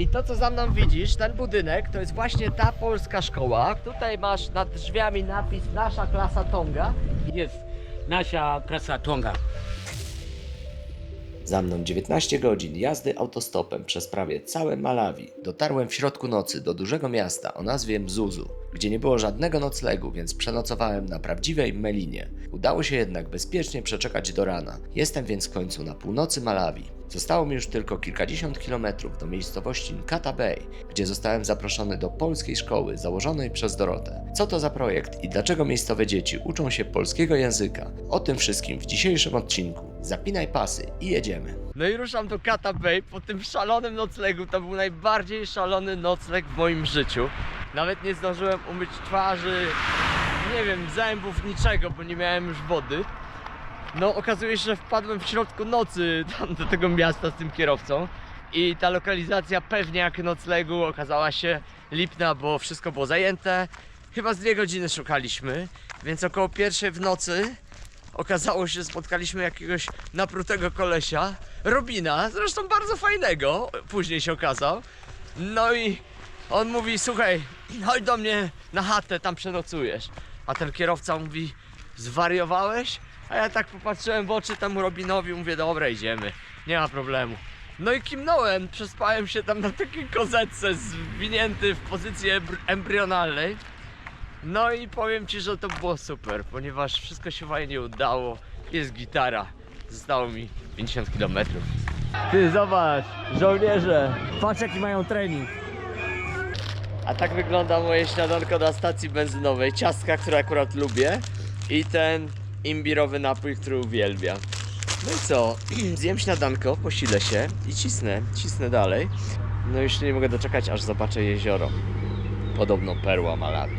I to, co za mną widzisz, ten budynek, to jest właśnie ta polska szkoła. Tutaj masz nad drzwiami napis Nasza klasa Tonga. Jest nasza klasa Tonga. Za mną 19 godzin jazdy autostopem przez prawie całe Malawi. Dotarłem w środku nocy do dużego miasta o nazwie Mzuzu, gdzie nie było żadnego noclegu, więc przenocowałem na prawdziwej Melinie. Udało się jednak bezpiecznie przeczekać do rana. Jestem więc w końcu na północy Malawi. Zostało mi już tylko kilkadziesiąt kilometrów do miejscowości Nkata Bay, gdzie zostałem zaproszony do polskiej szkoły założonej przez Dorotę. Co to za projekt i dlaczego miejscowe dzieci uczą się polskiego języka? O tym wszystkim w dzisiejszym odcinku. Zapinaj pasy i jedziemy. No i ruszam do Nkata Bay po tym szalonym noclegu. To był najbardziej szalony nocleg w moim życiu. Nawet nie zdążyłem umyć twarzy, nie wiem, zębów, niczego, bo nie miałem już wody. No okazuje się, że wpadłem w środku nocy tam do tego miasta z tym kierowcą. I ta lokalizacja pewniak noclegu okazała się lipna, bo wszystko było zajęte. Chyba z 2 godziny szukaliśmy, więc około 1 w nocy okazało się, że spotkaliśmy jakiegoś naprutego kolesia, Robina, zresztą bardzo fajnego, później się okazał. No i on mówi, słuchaj, chodź do mnie na chatę, tam przenocujesz. A ten kierowca mówi, zwariowałeś? A ja tak popatrzyłem w oczy temu Robinowi, mówię, dobra, idziemy, nie ma problemu. No i kimnąłem, przespałem się tam na takiej kozetce, zwinięty w pozycji embrionalnej. No i powiem ci, że to było super, ponieważ wszystko się fajnie udało. Jest gitara, zostało mi 50 km. Ty zobacz, żołnierze, patrz jaki mają trening. A tak wygląda moje śniadanko na stacji benzynowej. Ciastka, które akurat lubię, i ten imbirowy napój, który uwielbiam. No i co? Zjem śniadanko, posilę się i cisnę dalej. No już nie mogę doczekać, aż zobaczę jezioro. Podobno perła Malawi.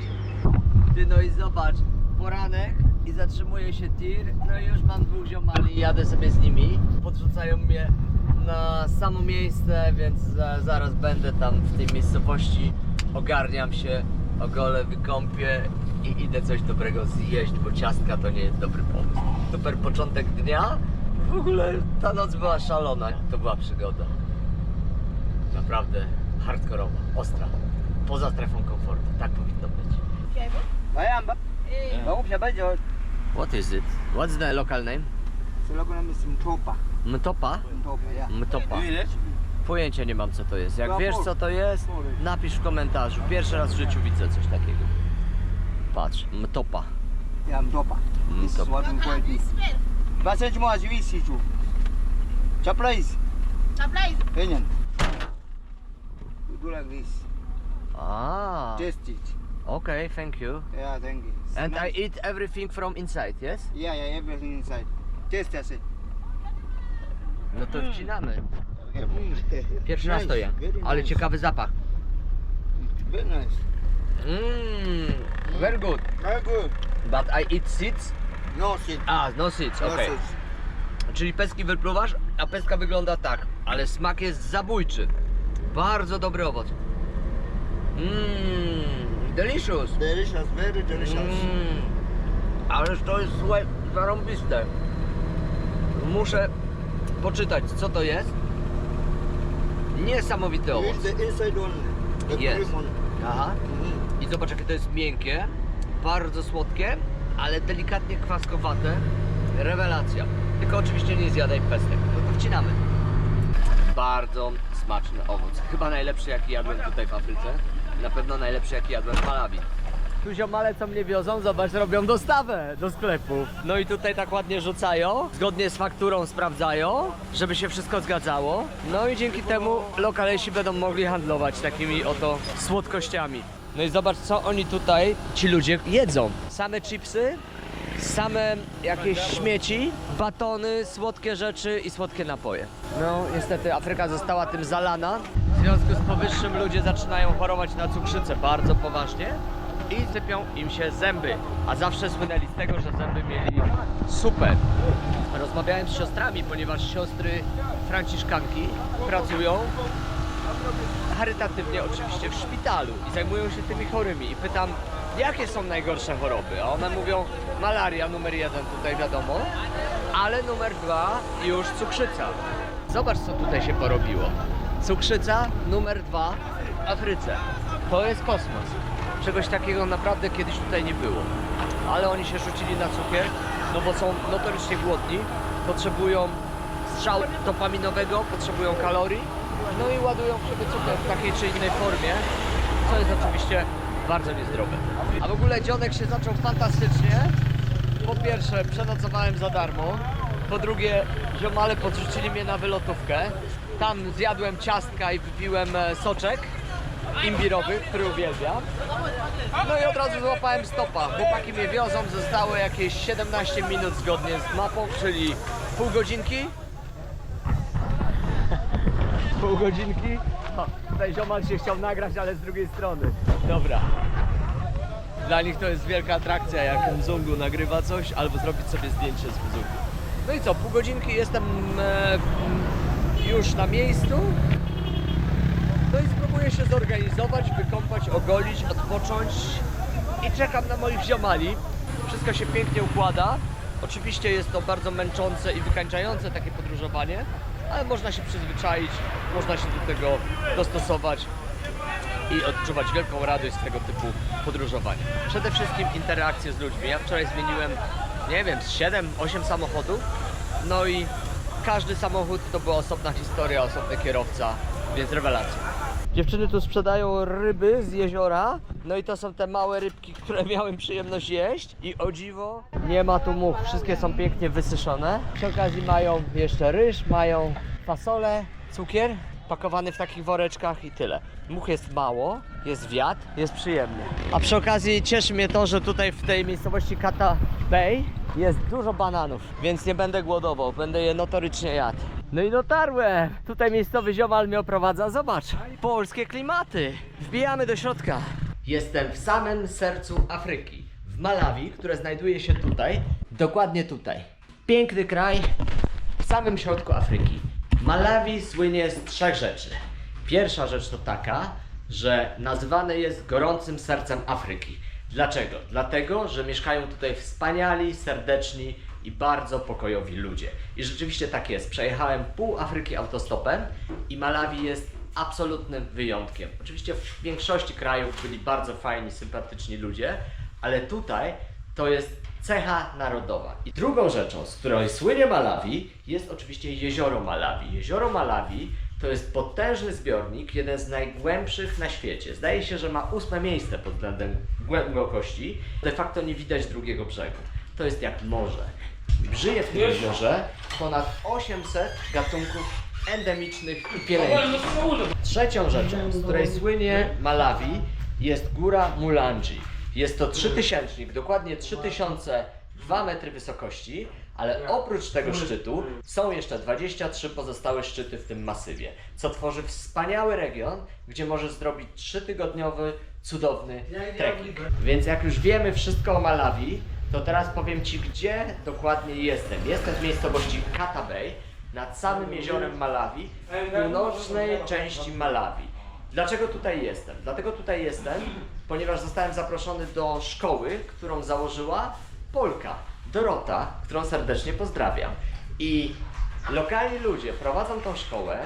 Ty, no i zobacz, poranek i zatrzymuje się tir. No i już mam 2 ziomali i jadę sobie z nimi. Podrzucają mnie na samo miejsce, więc zaraz będę tam w tej miejscowości. Ogarniam się, ogolę, wykąpię i idę coś dobrego zjeść, bo ciastka to nie jest dobry pomysł. Super początek dnia. W ogóle ta noc była szalona, to była przygoda. Naprawdę hardkorowa, ostra, poza strefą komfortu. Tak powinno być. What is it? What's the local name? Mtopa. Mtopa? Mtopa, yeah. Mtopa. Pojęcia nie mam, co to jest. Jak wiesz, co to jest, napisz w komentarzu. Pierwszy raz w życiu widzę coś takiego. Patrz, Mtopa. Yeah, Mtopa. This is what we call this. Message mo aziwi situ. Chaplais. Chaplais. Kenyan. We do like this. Ah, Taste it. okay, thank you. Yeah, thank you. It's And I nice. eat everything from inside, yes? Yeah, yeah, everything inside. Taste as it. No to wcinamy. Pierwszy raz Nice, to jem, very ale nice. ciekawy zapach. Very nice. Very good. Very good. But I eat seeds? No seed. No seeds, No okej. seeds. Czyli pestki wypluwasz, a pestka wygląda tak, ale smak jest zabójczy. Bardzo dobry owoc. Delicious. Delicious, very delicious. Ależ to jest, słuchaj, zarąbiste. Muszę poczytać, co to jest. Niesamowity You owoc. eat the inside only. The Yes. cream only. Aha. I zobacz, jakie to jest miękkie, bardzo słodkie, ale delikatnie kwaskowate. Rewelacja. Tylko oczywiście nie zjadaj pestek. No to wcinamy. Bardzo smaczny owoc. Chyba najlepszy, jaki jadłem tutaj w Afryce. Na pewno najlepszy, jaki jadłem w Malawi. Tu ziomale, co mnie wiozą, zobacz, robią dostawę do sklepów. No i tutaj tak ładnie rzucają, zgodnie z fakturą sprawdzają, żeby się wszystko zgadzało. No i dzięki temu lokalesi będą mogli handlować takimi oto słodkościami. No i zobacz, co oni tutaj, ci ludzie, jedzą. Same chipsy, same jakieś śmieci, batony, słodkie rzeczy i słodkie napoje. No niestety Afryka została tym zalana. W związku z powyższym ludzie zaczynają chorować na cukrzycę bardzo poważnie i sypią im się zęby. A zawsze słynęli z tego, że zęby mieli super. Rozmawiałem z siostrami, ponieważ siostry franciszkanki pracują charytatywnie oczywiście w szpitalu i zajmują się tymi chorymi. I pytam, jakie są najgorsze choroby? A one mówią, malaria numer 1 tutaj wiadomo, ale numer 2 już cukrzyca. Zobacz, co tutaj się porobiło. Cukrzyca numer 2 w Afryce. To jest kosmos. Czegoś takiego naprawdę kiedyś tutaj nie było. Ale oni się rzucili na cukier, no bo są notorycznie głodni, potrzebują strzału dopaminowego, potrzebują kalorii, no i ładują w siebie cukier w takiej czy innej formie, co jest oczywiście bardzo niezdrowe. A w ogóle dzionek się zaczął fantastycznie. Po pierwsze, przenocowałem za darmo. Po drugie, ziomale podrzucili mnie na wylotówkę. Tam zjadłem ciastka i wypiłem soczek imbirowy, który uwielbiam. No i od razu złapałem stopa. Chłopaki mnie wiozą, zostało jakieś 17 minut zgodnie z mapą, czyli pół godzinki. Pół godzinki. O, tutaj ziomal się chciał nagrać, ale z drugiej strony. Dobra. Dla nich to jest wielka atrakcja, jak Mzungu nagrywa coś, albo zrobić sobie zdjęcie z Mzungu. No i co, pół godzinki jestem już na miejscu. No i spróbuję się zorganizować, wykąpać, ogolić, odpocząć i czekam na moich ziomali. Wszystko się pięknie układa. Oczywiście jest to bardzo męczące i wykańczające takie podróżowanie, ale można się przyzwyczaić, można się do tego dostosować i odczuwać wielką radość z tego typu podróżowania. Przede wszystkim interakcje z ludźmi. Ja wczoraj zmieniłem, nie wiem, z 7-8 samochodów, no i każdy samochód to była osobna historia, osobny kierowca, więc rewelacja. Dziewczyny tu sprzedają ryby z jeziora, no i to są te małe rybki, które miałem przyjemność jeść i o dziwo nie ma tu much, wszystkie są pięknie wysyszone. Przy okazji mają jeszcze ryż, mają fasolę, cukier pakowany w takich woreczkach i tyle. Much jest mało, jest wiatr, jest przyjemnie. A przy okazji cieszy mnie to, że tutaj w tej miejscowości Kata Bay jest dużo bananów, więc nie będę głodował, będę je notorycznie jadł. No i dotarłem! Tutaj miejscowy ziomal mnie oprowadza, zobacz! Polskie klimaty! Wbijamy do środka. Jestem w samym sercu Afryki, w Malawi, które znajduje się tutaj, dokładnie tutaj. Piękny kraj w samym środku Afryki. Malawi słynie z 3 rzeczy. Pierwsza rzecz to taka, że nazywane jest gorącym sercem Afryki. Dlaczego? Dlatego, że mieszkają tutaj wspaniali, serdeczni i bardzo pokojowi ludzie. I rzeczywiście tak jest. Przejechałem pół Afryki autostopem i Malawi jest absolutnym wyjątkiem. Oczywiście w większości krajów byli bardzo fajni, sympatyczni ludzie, ale tutaj to jest cecha narodowa. I drugą rzeczą, z której słynie Malawi, jest oczywiście jezioro Malawi. Jezioro Malawi to jest potężny zbiornik, jeden z najgłębszych na świecie. Zdaje się, że ma 8. miejsce pod względem głębokości. De facto nie widać drugiego brzegu. To jest jak morze. Żyje w tym jeziorze ponad 800 gatunków endemicznych i pielęgniczych. Trzecią rzeczą, z której słynie Malawi, jest góra Mulanje. Jest to 3000, dokładnie 3002 metry wysokości, ale oprócz tego szczytu są jeszcze 23 pozostałe szczyty w tym masywie, co tworzy wspaniały region, gdzie możesz zrobić 3-tygodniowy, cudowny trekking. Więc jak już wiemy wszystko o Malawi, to teraz powiem Ci, gdzie dokładnie jestem. Jestem w miejscowości Kata Bay, nad samym jeziorem Malawi, w północnej części Malawi. Dlaczego tutaj jestem? Dlatego tutaj jestem, ponieważ zostałem zaproszony do szkoły, którą założyła Polka, Dorota, którą serdecznie pozdrawiam. I lokalni ludzie prowadzą tą szkołę.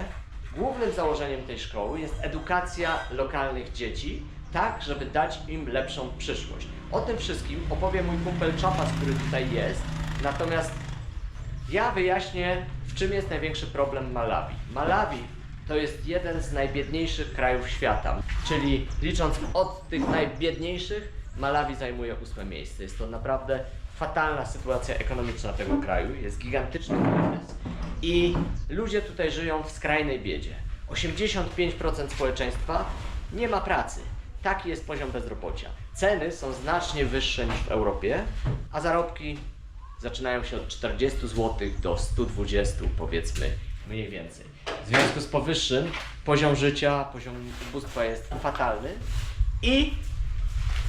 Głównym założeniem tej szkoły jest edukacja lokalnych dzieci, tak żeby dać im lepszą przyszłość. O tym wszystkim opowie mój kumpel Czapas, który tutaj jest. Natomiast ja wyjaśnię, w czym jest największy problem Malawi. Malawi to jest jeden z najbiedniejszych krajów świata, czyli licząc od tych najbiedniejszych, Malawi zajmuje 8. miejsce. Jest to naprawdę fatalna sytuacja ekonomiczna tego kraju, jest gigantyczny kryzys i ludzie tutaj żyją w skrajnej biedzie. 85% społeczeństwa nie ma pracy. Taki jest poziom bezrobocia. Ceny są znacznie wyższe niż w Europie, a zarobki zaczynają się od 40 zł do 120, powiedzmy, mniej więcej. W związku z powyższym poziom życia, poziom ubóstwa jest fatalny i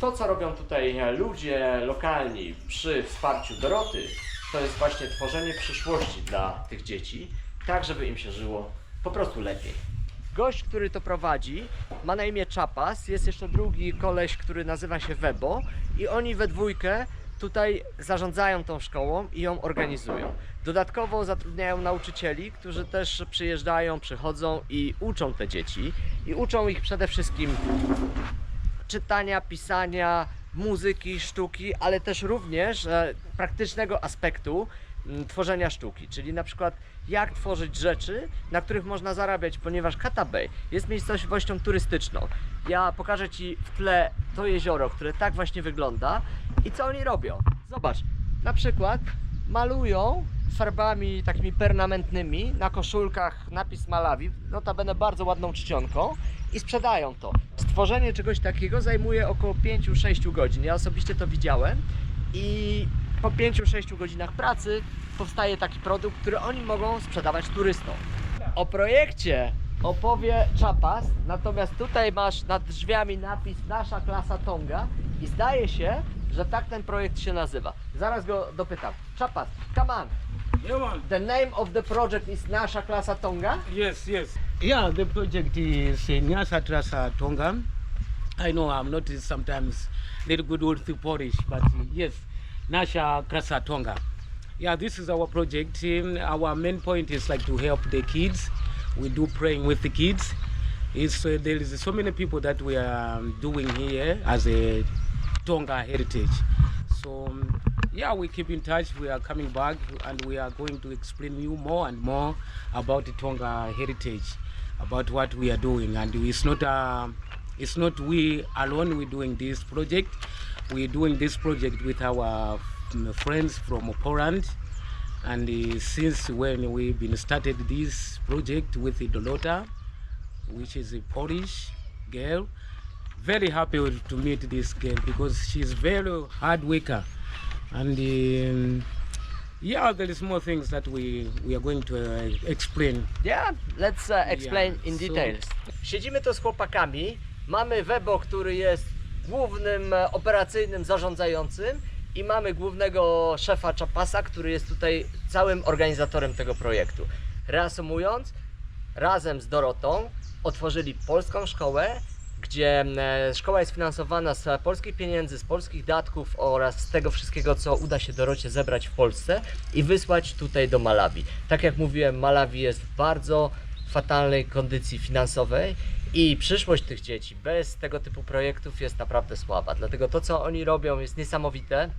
to, co robią tutaj ludzie lokalni przy wsparciu Doroty, to jest właśnie tworzenie przyszłości dla tych dzieci, tak żeby im się żyło po prostu lepiej. Gość, który to prowadzi, ma na imię Czapas, jest jeszcze drugi koleś, który nazywa się Webo i oni we dwójkę tutaj zarządzają tą szkołą i ją organizują. Dodatkowo zatrudniają nauczycieli, którzy też przyjeżdżają, przychodzą i uczą te dzieci. I uczą ich przede wszystkim czytania, pisania, muzyki, sztuki, ale też również praktycznego aspektu tworzenia sztuki, czyli na przykład jak tworzyć rzeczy, na których można zarabiać, ponieważ Kata Bay jest miejscowością turystyczną. Ja pokażę Ci w tle to jezioro, które tak właśnie wygląda i co oni robią. Zobacz, na przykład malują farbami takimi permanentnymi na koszulkach napis Malawi, notabene bardzo ładną czcionką, i sprzedają to. Stworzenie czegoś takiego zajmuje około 5-6 godzin. Ja osobiście to widziałem i po 5-6 godzinach pracy powstaje taki produkt, który oni mogą sprzedawać turystom. O projekcie opowie Czapas, natomiast tutaj masz nad drzwiami napis Nasza klasa Tonga i zdaje się, że tak ten projekt się nazywa. Zaraz go dopytam. Czapas, come on. Yeah, man. The name of the project is Nasza klasa Tonga? Yes, yes. Yeah, the project is Nyasa Trasa Tonga. I know I'm not sometimes little good old Polish, but yes, Nasha Krasa Tonga. Yeah, this is our project. Our main point is like to help the kids. We do praying with the kids. There is so many people that we are doing here as a Tonga heritage. So yeah, we keep in touch. We are coming back and we are going to explain you more and more about the Tonga heritage, about what we are doing. And it's not we alone. We're doing this project. We're doing this project with our friends from Poland. And since when we've been started this project with Dolota, which is a Polish girl, very happy to meet this girl because she's very hard worker. And yeah, there is more things that we are going to explain. Yeah, let's explain Yeah, in so- details. Siedzimy tu z chłopakami, mamy Webo, który jest głównym operacyjnym zarządzającym i mamy głównego szefa Czapasa, który jest tutaj całym organizatorem tego projektu. Reasumując, razem z Dorotą otworzyli polską szkołę, gdzie szkoła jest finansowana z polskich pieniędzy, z polskich datków oraz z tego wszystkiego, co uda się Dorocie zebrać w Polsce i wysłać tutaj do Malawi. Tak jak mówiłem, Malawi jest w bardzo fatalnej kondycji finansowej i przyszłość tych dzieci bez tego typu projektów jest naprawdę słaba. Dlatego to, co oni robią, jest niesamowite.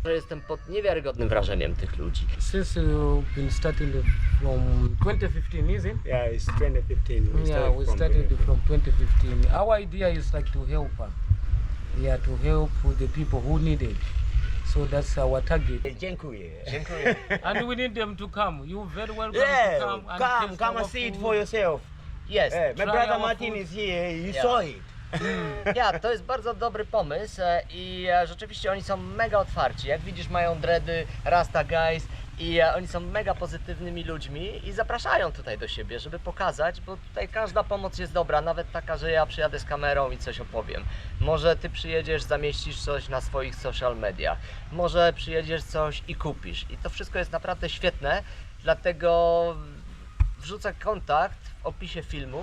że jestem pod niewiarygodnym wrażeniem tych ludzi. Since you've been starting from 2015, is it? Yeah, it's 2015. Yeah, we started from 2015. Our idea is like to help, yeah, to help the people who need it. So that's our target. Dziękuję. And we need them to come. You're very welcome Yeah, to come and taste come our and see it food. for yourself. Jest. Yeah, my Try brother our Martin food. is here. You Yeah. saw it. Ja, to jest bardzo dobry pomysł i rzeczywiście oni są mega otwarci. Jak widzisz, mają dready, Rasta Guys i oni są mega pozytywnymi ludźmi i zapraszają tutaj do siebie, żeby pokazać, bo tutaj każda pomoc jest dobra, nawet taka, że ja przyjadę z kamerą i coś opowiem. Może ty przyjedziesz, zamieścisz coś na swoich social mediach, może przyjedziesz coś i kupisz i to wszystko jest naprawdę świetne, dlatego wrzucę kontakt w opisie filmu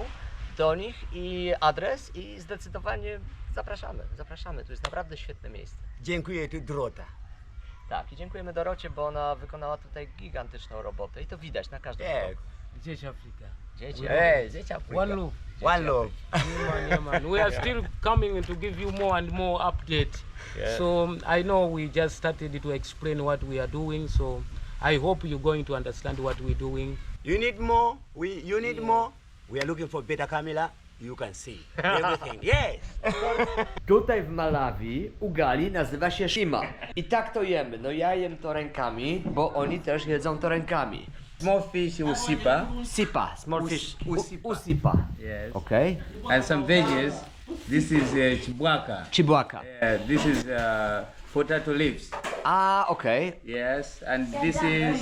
do nich i adres i zdecydowanie zapraszamy, to jest naprawdę świetne miejsce. Dziękuję tu Drota. Tak, i dziękujemy Dorocie, bo ona wykonała tutaj gigantyczną robotę i to widać na każdym Yeah. kroku. Dzieci Africa. Dzieci, Hey, One love. one love. Yeah, man. We are still coming to give you more and more update. Yeah. So I know we just started to explain what we are doing. So I hope you're going to understand what we're doing. You need more? You need more? We are looking for better Camila. You can see everything. Yes. Tutaj w Malawi ugali nazywa się shima. I tak to jemy. No ja jem to rękami, bo oni też jedzą to rękami. Small fish usipa. Sipa, small fish, usipa. usipa. Yes. Okej. And some veggies. This is chibwaka. Chibłaka. This is potato leaves. A, okej. Yes. And this is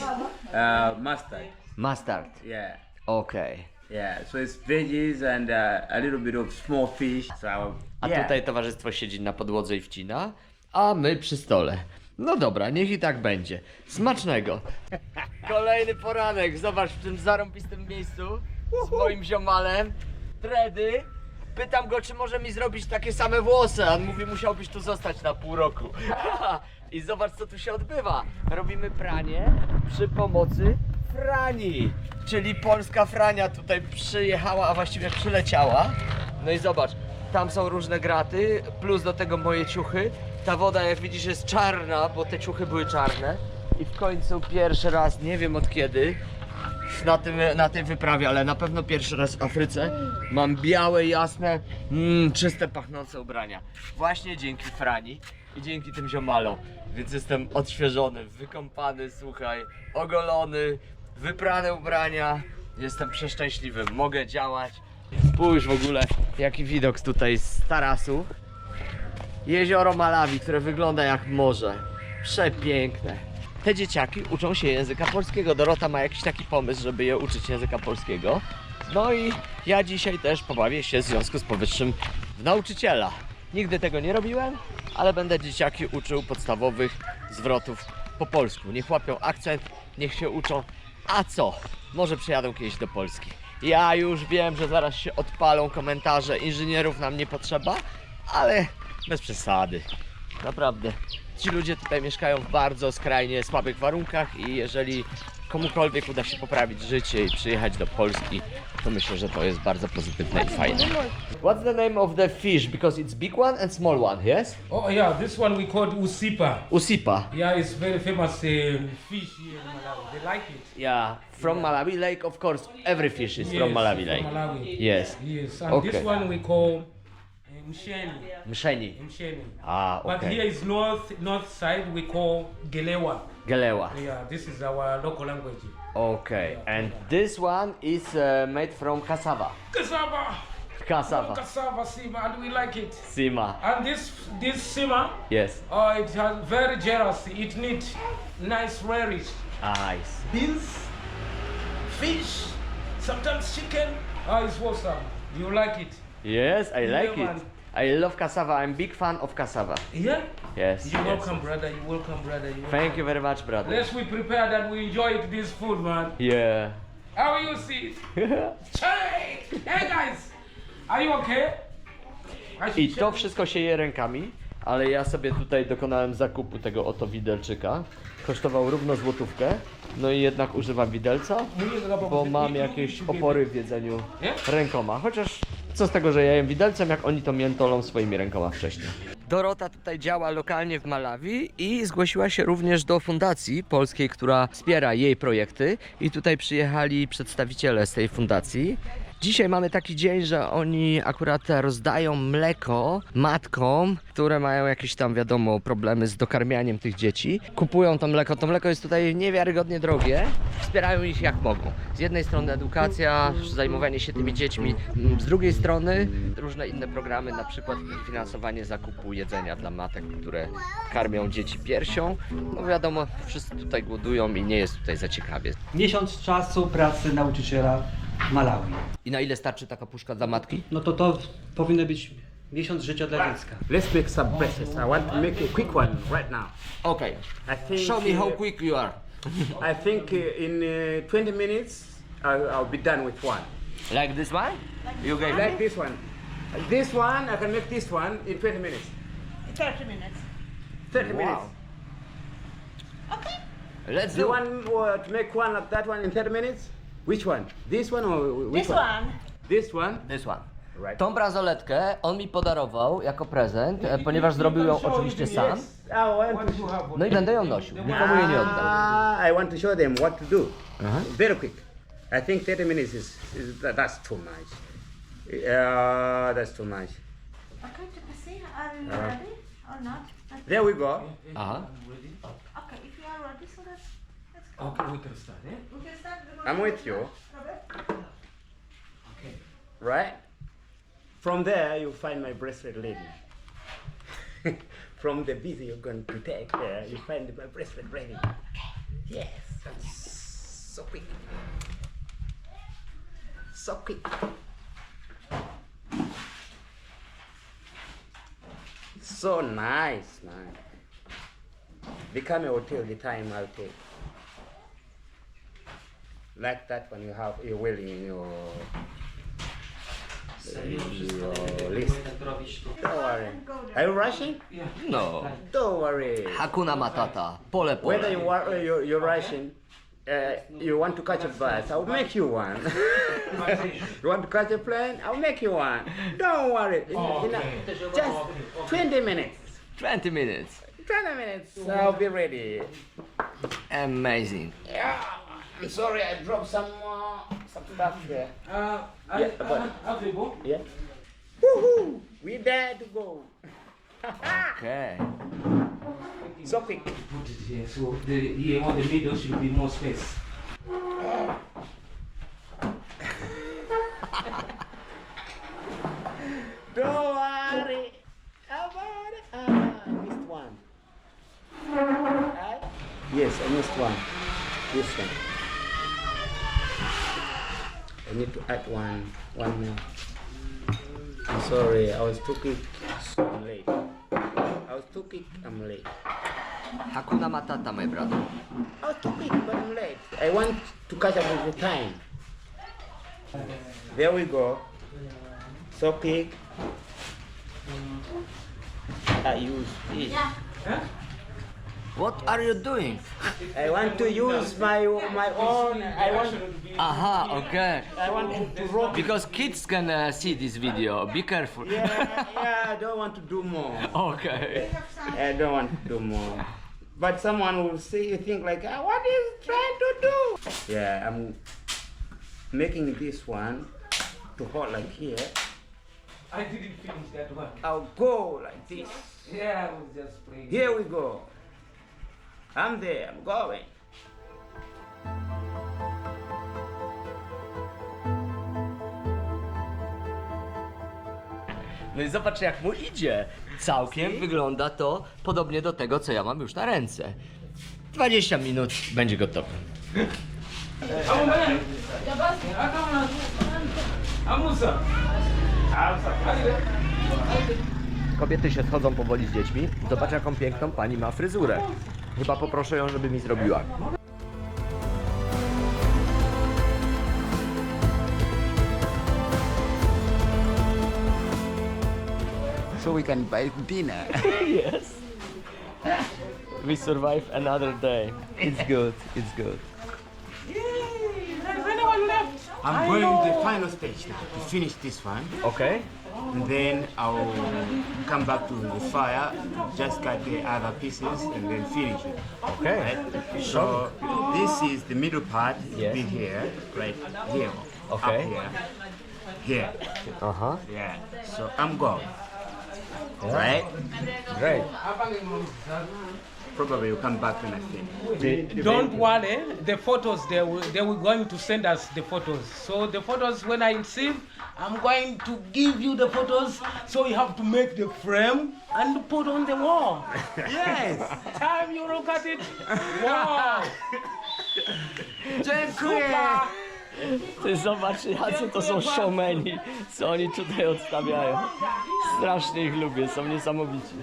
mustard. Mustard. Yeah. Okej. Yeah. So it's veggies and a little bit of small fish. So A yeah. tutaj towarzystwo siedzi na podłodze i wcina, a my przy stole. No dobra, niech i tak będzie. Smacznego. Kolejny poranek, zobacz w tym zarąbistym miejscu z moim ziomalem. Dredy, Pytam go, czy może mi zrobić takie same włosy, a on mówi, musiałbyś tu zostać na pół roku. I zobacz, co tu się odbywa. Robimy pranie przy pomocy Frani, czyli polska Frania tutaj przyjechała, a właściwie przyleciała. No i zobacz, tam są różne graty, plus do tego moje ciuchy. Ta woda, jak widzisz, jest czarna, bo te ciuchy były czarne. I w końcu pierwszy raz, nie wiem od kiedy, na tej wyprawie, ale na pewno pierwszy raz w Afryce, mam białe, jasne, czyste, pachnące ubrania. Właśnie dzięki Frani i dzięki tym ziomalom. Więc jestem odświeżony, wykąpany, słuchaj, ogolony, wyprane ubrania. Jestem przeszczęśliwy, mogę działać. Spójrz w ogóle, jaki widok tutaj z tarasu. Jezioro Malawi, które wygląda jak morze. Przepiękne. Te dzieciaki uczą się języka polskiego. Dorota ma jakiś taki pomysł, żeby je uczyć języka polskiego. No i ja dzisiaj też pobawię się w związku z powyższym w nauczyciela. Nigdy tego nie robiłem, ale będę dzieciaki uczył podstawowych zwrotów po polsku. Niech łapią akcent, niech się uczą. A co? Może przyjadą kiedyś do Polski. Ja już wiem, że zaraz się odpalą komentarze, inżynierów nam nie potrzeba, ale bez przesady. Naprawdę. Ci ludzie tutaj mieszkają w bardzo skrajnie słabych warunkach i jeżeli komukolwiek uda się poprawić życie i przyjechać do Polski, to myślę, że to jest bardzo pozytywne i fajne. What's the name of the fish? Because it's big one and small one, yes? Oh yeah, this one we call usipa. Usipa. Yeah, it's very famous fish here in Malawi. They like it. Yeah, from Malawi Lake, of course, every fish is from Yes, Malawi from Lake. Malawi. Yes. Yes, and Okay. this one we call msheni. Mszeni. Msheni. Ah, But okay. here is north side we call gelewa. Gelewa. Yeah, this is our local language. Okay, and this one is made from cassava. Cassava. Cassava. Cassava sima, and we like it. Sima. And this sima, Yes. it has very generous. It needs nice relish. Nice. Beans, fish, sometimes chicken. Oh, it's awesome. You like it? Yes, I like Yeah, it. man. I love cassava. I'm big fan of cassava. Yeah? Yes. You're yes. welcome, brother. You're welcome, brother. You're welcome. Thank you very much, brother. Let's we prepare that we enjoy this food, man. Yeah. How you see it? Hey guys, are you okay? I to wszystko się je rękami, ale ja sobie tutaj dokonałem zakupu tego oto widelczyka. Kosztował równo złotówkę. No i jednak używam widelca, bo mam jakieś opory w jedzeniu rękoma. Chociaż co z tego, że ja jem widelcem, jak oni to miętolą swoimi rękoma wcześniej. Dorota tutaj działa lokalnie w Malawi i zgłosiła się również do fundacji polskiej, która wspiera jej projekty. I tutaj przyjechali przedstawiciele z tej fundacji. Dzisiaj mamy taki dzień, że oni akurat rozdają mleko matkom, które mają jakieś tam, wiadomo, problemy z dokarmianiem tych dzieci. Kupują to mleko. To mleko jest tutaj niewiarygodnie drogie. Wspierają ich jak mogą. Z jednej strony edukacja, zajmowanie się tymi dziećmi. Z drugiej strony różne inne programy, na przykład finansowanie zakupu jedzenia dla matek, które karmią dzieci piersią. No wiadomo, wszyscy tutaj głodują i nie jest tutaj za ciekawie. Miesiąc czasu pracy nauczyciela w Malawi. I na ile starczy taka puszka dla matki? No to powinno być miesiąc życia dla dziecka. Let's make some breakfast. I want to make a quick one right now. Okay. I think, Show me how quick you are. I think in 20 minutes I'll be done with one. Like this one? You gave Like this one. This one, I can make this one in 20 minutes. 30 minutes. 30 minutes. Okay. Let's You do want to make one of that one in 30 minutes? Which one? This one or which This one. This one? this one. Right. Tą bransoletkę on mi podarował jako prezent, ponieważ zrobił ją oczywiście sam. I want to No i będę ją nosił, nikomu jej nie oddam. I want to show them what to do. Very quick. I think 30 minutes that's too much. That's too much. Okay, to see, are you ready or not? There we go. Aha. Okay, if you are ready, so let's go. Okay, we can start, eh? We can start. I'm with you. Robert? Okay. Right? From there, you find my bracelet lady. From the busy you're going to take there, you find my bracelet lady. Yes, that's so quick. So quick. So nice, man. Become a hotel the time I'll take. Like that one you're wearing in your your list. Don't worry. Are you rushing? No. Don't worry. Hakuna Matata. Pole Whether pole. you're rushing, you want to catch a bus, I'll make you one. You want to catch a plane, I'll make you one. Don't worry. Just 20 minutes. 20 minutes. 20 minutes, I'll be ready. Amazing. Yeah. I'm sorry, I dropped some stuff there. Yeah, but yeah. Woohoo! We're there to go. Okay. So quick. Put it here, so here on the middle should be more space. Don't worry about it. I missed one. Right? Yes, I missed one. This one. I need to add one more. I'm sorry, I was too quick, so I'm late. I was too quick, I'm late. Hakuna Matata, my brother. I was too quick, but I'm late. I want to catch up with the time. There we go. So quick. I use it. What are you doing? I want to use my own. Aha, okay. I want to rock. Because kids can see this video. Be careful. Yeah, I don't want to do more. Okay. I don't want to do more. But someone will see, think like, "Ah, what is he trying to do?" Yeah, I'm making this one to hold like here. I didn't finish that one. I'll go like this. Yeah, I was just playing. Here we go. I'm there, I'm going. No i zobacz jak mu idzie. Całkiem wygląda to podobnie do tego, co ja mam już na ręce. 20 minut będzie gotowy. Kobiety się schodzą powoli z dziećmi. Zobacz jaką piękną pani ma fryzurę. Chyba poproszę ją, żeby mi zrobiła. So we can buy dinner. Yes. We survive another day. It's good. It's good. I'm going to the final stage now to finish this one. Okay. And then I'll come back to the fire, just cut the other pieces and then finish it. Okay. Right? So this is the middle part, Yes. be here, right here, Okay. up here, here. Uh-huh. Yeah. So I'm going. Right? Great. Probably you'll come back when I finish. Don't worry, the photos they were going to send us the photos. So the photos when I receive, I'm going to give you the photos. So you have to make the frame and put on the wall. Yes. Time you look at it. Wow. Super. Ty zobacz, jacy to są showmeni, co oni tutaj odstawiają. Strasznie ich lubię, są niesamowici.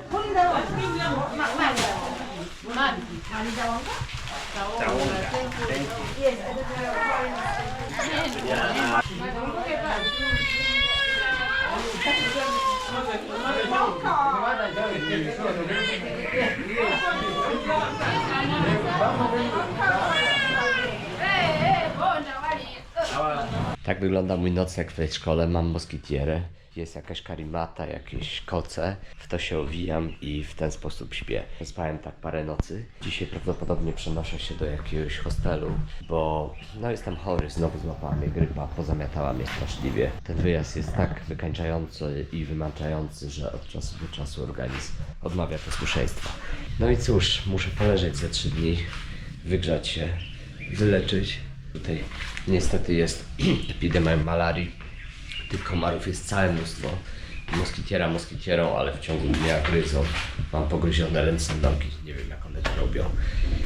Tak wygląda mój nocleg w tej szkole. Mam moskitierę, jest jakaś karimata, jakieś koce. W to się owijam i w ten sposób śpię. Spałem tak parę nocy. Dzisiaj prawdopodobnie przenoszę się do jakiegoś hostelu, bo no jestem chory, znowu złapała mnie grypa, pozamiatała mnie straszliwie. Ten wyjazd jest tak wykańczający i wymęczający, że od czasu do czasu organizm odmawia posłuszeństwa. No i cóż, muszę poleżeć ze 3 dni, wygrzać się, wyleczyć. Tutaj niestety jest epidemia malarii. Tych komarów jest całe mnóstwo. Moskitiera moskitierą, ale w ciągu dnia gryzą. Mam pogryzione ręce, nogi. Nie wiem jak one to robią.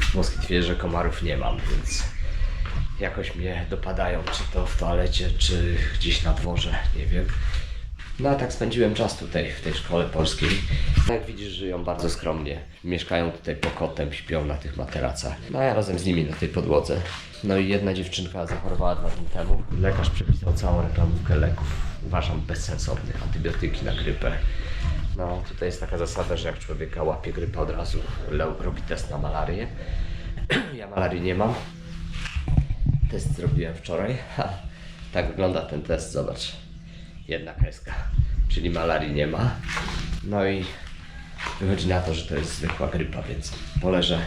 W moskitwierze komarów nie mam, więc jakoś mnie dopadają, czy to w toalecie, czy gdzieś na dworze, nie wiem. No a tak spędziłem czas tutaj, w tej szkole polskiej. Jak widzisz, żyją bardzo skromnie. Mieszkają tutaj pokotem, śpią na tych materacach. No a ja razem z nimi na tej podłodze. No i jedna dziewczynka zachorowała 2 dni temu. Lekarz przepisał całą reklamówkę leków. Uważam bezsensownych, antybiotyki na grypę. No tutaj jest taka zasada, że jak człowieka łapie grypa, od razu robi test na malarię. Ja malarii nie mam. Test zrobiłem wczoraj. Tak wygląda ten test, zobacz. Jedna kreska, czyli malarii nie ma. No i wychodzi na to, że to jest zwykła grypa, więc poleżę,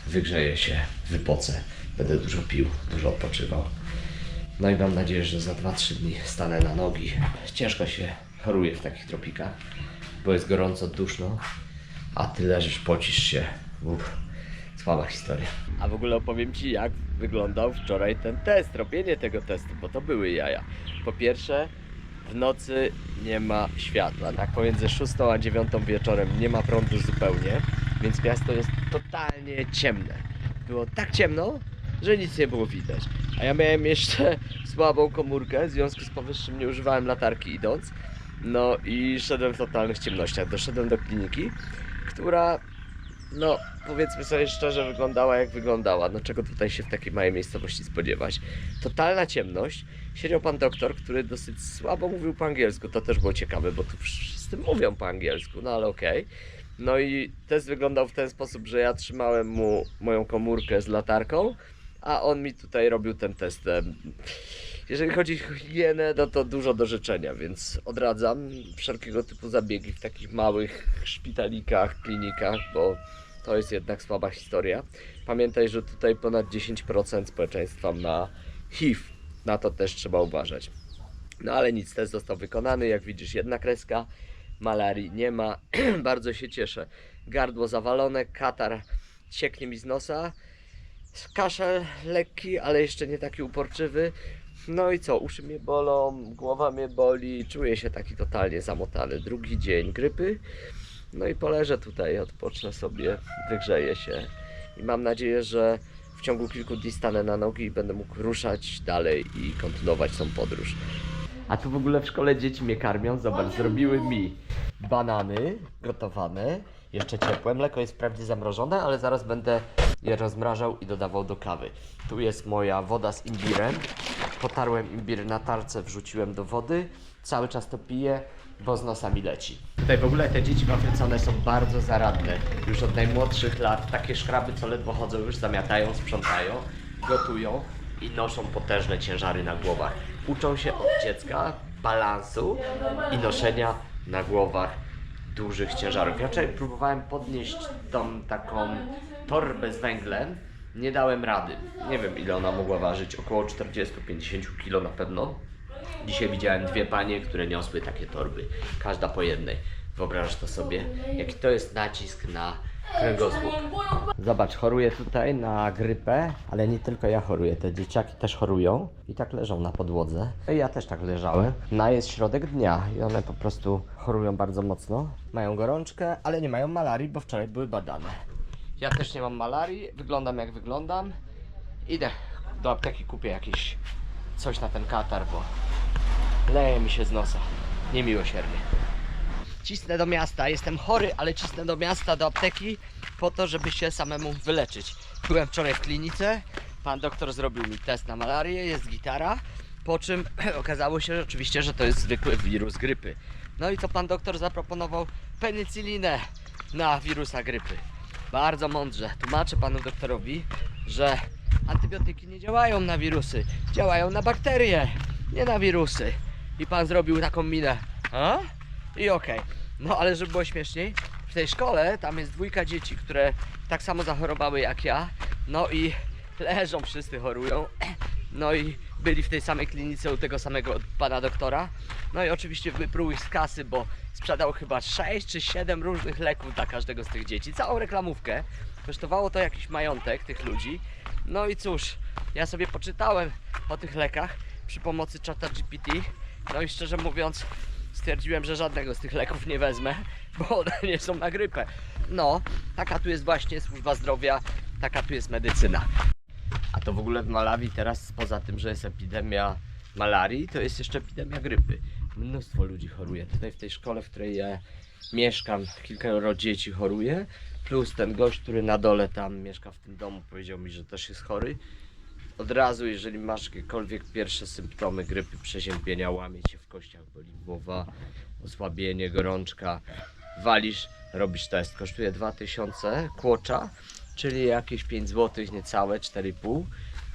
wygrzeję się, wypocę, będę dużo pił, dużo odpoczywał. No i mam nadzieję, że za 2-3 dni stanę na nogi. Ciężko się choruje w takich tropikach, bo jest gorąco, duszno, a ty leżysz, pocisz się. Słaba historia. A w ogóle opowiem Ci, jak wyglądał wczoraj ten test, robienie tego testu, bo to były jaja. Po pierwsze, w nocy nie ma światła, tak pomiędzy 6 a 9 wieczorem nie ma prądu zupełnie, więc miasto jest totalnie ciemne. Było tak ciemno, że nic nie było widać. A ja miałem jeszcze słabą komórkę, w związku z powyższym nie używałem latarki idąc. No i szedłem w totalnych ciemnościach. Doszedłem do kliniki, która, no powiedzmy sobie szczerze, wyglądała jak wyglądała. No czego tutaj się w takiej małej miejscowości spodziewać. Totalna ciemność. Siedział pan doktor, który dosyć słabo mówił po angielsku. To też było ciekawe, bo tu wszyscy mówią po angielsku, no ale okej. No i test wyglądał w ten sposób, że ja trzymałem mu moją komórkę z latarką, a on mi tutaj robił ten test. Jeżeli chodzi o higienę, no to dużo do życzenia, więc odradzam wszelkiego typu zabiegi w takich małych szpitalikach, klinikach, bo to jest jednak słaba historia. Pamiętaj, że tutaj ponad 10% społeczeństwa ma HIV, na to też trzeba uważać. No ale nic, test został wykonany, jak widzisz jedna kreska, malarii nie ma, bardzo się cieszę. Gardło zawalone, katar cieknie mi z nosa, kaszel lekki, ale jeszcze nie taki uporczywy. No i co, uszy mnie bolą, głowa mnie boli, czuję się taki totalnie zamotany. Drugi dzień grypy, no i poleżę tutaj, odpocznę sobie, wygrzeję się i mam nadzieję, że w ciągu kilku dni stanę na nogi i będę mógł ruszać dalej i kontynuować tą podróż. A tu w ogóle w szkole dzieci mnie karmią, zobacz, zrobiły mi banany gotowane, jeszcze ciepłe, mleko jest wprawdzie zamrożone, ale zaraz będę je rozmrażał i dodawał do kawy. Tu jest moja woda z imbirem, potarłem imbir na tarce, wrzuciłem do wody, cały czas to piję, bo z nosa mi leci. Tutaj w ogóle te dzieci w Afryce, one są bardzo zaradne, już od najmłodszych lat, takie szkraby co ledwo chodzą, już zamiatają, sprzątają, gotują i noszą potężne ciężary na głowach. Uczą się od dziecka balansu i noszenia na głowach dużych ciężarów. Ja wczoraj próbowałem podnieść tą taką torbę z węglem, nie dałem rady. Nie wiem ile ona mogła ważyć, około 40-50 kg na pewno. Dzisiaj widziałem dwie panie, które niosły takie torby, każda po jednej. Wyobrażasz to sobie, jaki to jest nacisk na kręgosłup. Zobacz, choruję tutaj na grypę, ale nie tylko ja choruję, te dzieciaki też chorują i tak leżą na podłodze. I ja też tak leżałem. Jest środek dnia i one po prostu chorują bardzo mocno. Mają gorączkę, ale nie mają malarii, bo wczoraj były badane. Ja też nie mam malarii, wyglądam jak wyglądam. Idę do apteki, kupię jakieś coś na ten katar, bo leje mi się z nosa, niemiłosiernie. Cisnę do miasta, jestem chory, ale cisnę do miasta, do apteki po to, żeby się samemu wyleczyć. Byłem wczoraj w klinice, pan doktor zrobił mi test na malarię, jest gitara, po czym okazało się oczywiście, że to jest zwykły wirus grypy. No i to pan doktor zaproponował penicylinę na wirusa grypy. Bardzo mądrze, tłumaczę panu doktorowi, że antybiotyki nie działają na wirusy, działają na bakterie, nie na wirusy. I pan zrobił taką minę, a? I okej. No ale żeby było śmieszniej, w tej szkole tam jest 2 dzieci, które tak samo zachorowały jak ja. No i leżą, wszyscy chorują. No i byli w tej samej klinice u tego samego pana doktora. No i oczywiście wypruł ich z kasy, bo sprzedał chyba 6 czy 7 różnych leków dla każdego z tych dzieci. Całą reklamówkę. Kosztowało to jakiś majątek tych ludzi. No i cóż, ja sobie poczytałem o tych lekach przy pomocy czata GPT. No i szczerze mówiąc stwierdziłem, że żadnego z tych leków nie wezmę, bo one nie są na grypę. No, taka tu jest właśnie służba zdrowia, taka tu jest medycyna. A to w ogóle w Malawi teraz, poza tym, że jest epidemia malarii, to jest jeszcze epidemia grypy. Mnóstwo ludzi choruje. Tutaj w tej szkole, w której ja mieszkam, kilkoro dzieci choruje. Plus ten gość, który na dole tam mieszka w tym domu, powiedział mi, że też jest chory. Od razu, jeżeli masz jakiekolwiek pierwsze symptomy grypy, przeziębienia, łamie cię w kościach, boli głowa, osłabienie, gorączka, walisz, robisz test. Kosztuje 2000 kłocza, czyli jakieś 5 zł, niecałe, 4,5.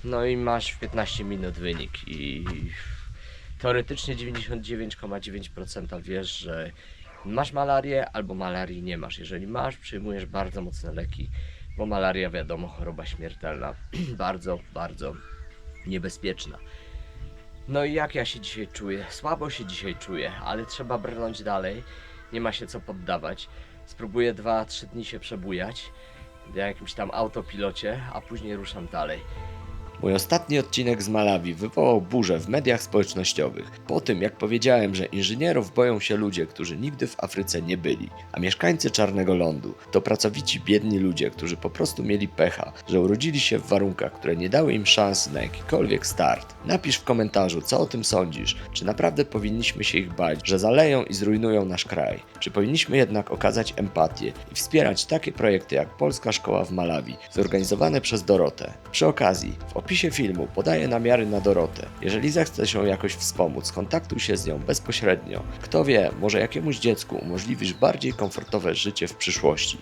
No i masz w 15 minut wynik i teoretycznie 99,9% wiesz, że masz malarię albo malarii nie masz. Jeżeli masz, przyjmujesz bardzo mocne leki, bo malaria, wiadomo, choroba śmiertelna, bardzo, bardzo niebezpieczna. No i jak ja się dzisiaj czuję? Słabo się dzisiaj czuję, ale trzeba brnąć dalej, nie ma się co poddawać. Spróbuję 2-3 dni się przebujać na jakimś tam autopilocie, a później ruszam dalej. Mój ostatni odcinek z Malawi wywołał burzę w mediach społecznościowych. Po tym, jak powiedziałem, że inżynierów boją się ludzie, którzy nigdy w Afryce nie byli, a mieszkańcy Czarnego Lądu to pracowici, biedni ludzie, którzy po prostu mieli pecha, że urodzili się w warunkach, które nie dały im szans na jakikolwiek start. Napisz w komentarzu, co o tym sądzisz. Czy naprawdę powinniśmy się ich bać, że zaleją i zrujnują nasz kraj? Czy powinniśmy jednak okazać empatię i wspierać takie projekty jak Polska Szkoła w Malawi, zorganizowane przez Dorotę? Przy okazji, w opisie filmu podaję namiary na Dorotę. Jeżeli zechcesz ją jakoś wspomóc, kontaktuj się z nią bezpośrednio. Kto wie, może jakiemuś dziecku umożliwisz bardziej komfortowe życie w przyszłości.